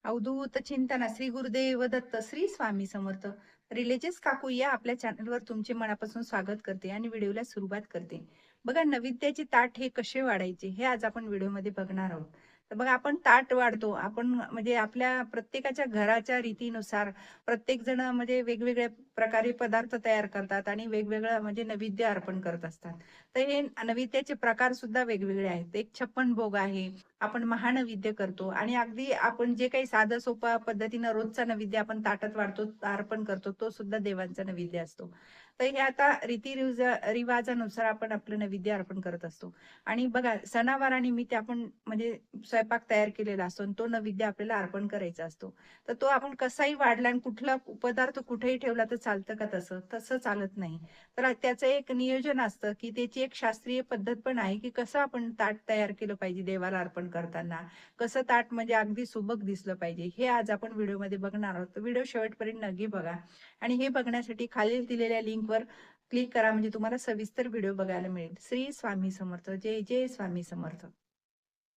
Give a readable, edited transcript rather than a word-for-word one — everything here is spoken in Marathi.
अवधूत चिंतन श्री गुरुदेव दत्त श्री स्वामी समर्थ. रिलीजियस काकू या आपल्या चॅनलवर तुमचे मनापासून स्वागत करते आणि व्हिडिओला सुरुवात करते. बघा, नैवेद्याचे ताट हे कसे वाढायचे हे आज आपण व्हिडिओमध्ये बघणार आहोत. तर बघा, आपण ताट वाढतो, आपण म्हणजे आपल्या प्रत्येकाच्या घराच्या रीतीनुसार प्रत्येक जण म्हणजे वेगवेगळ्या प्रकारे पदार्थ तयार करतात आणि वेगवेगळं म्हणजे नैवेद्य अर्पण करत असतात. तर हे नैवेद्याचे प्रकार सुद्धा वेगवेगळे आहेत. एक 56 भोग आहे, आपण महानैवेद्य करतो आणि अगदी आपण जे काही साधं सोपा पद्धतीनं रोजचा नैवेद्य आपण ताटात वाढतो, अर्पण करतो, तो सुद्धा देवांचा नैवेद्य असतो. तर हे आता रिवाजानुसार आपण आपलं नैवेद्य अर्पण करत असतो. आणि बघा, सणावारानिमित्त आपण म्हणजे स्वयंपाक तयार केलेला असतो आणि तो नैवेद्य आपल्याला अर्पण करायचा असतो. तर तो आपण कसाही वाढला आणि कुठला पदार्थ कुठेही ठेवला तर चालतं का तसं? तसं चालत नाही. तर त्याचं एक नियोजन असतं, की त्याची एक शास्त्रीय पद्धत पण आहे, की कसं आपण ताट तयार केलं पाहिजे देवाला अर्पण करताना. कसं ताट म्हणजे अगदी सुबक दिसलं पाहिजे. हे आज आपण व्हिडिओमध्ये बघणार आहोत. व्हिडिओ शेवटपर्यंत नक्की बघा. आणि हे बघण्यासाठी खालील दिलेल्या लिंकवर क्लिक करा, म्हणजे तुम्हाला सविस्तर व्हिडिओ बघायला मिळेल. श्री स्वामी समर्थ. जय जय स्वामी समर्थ.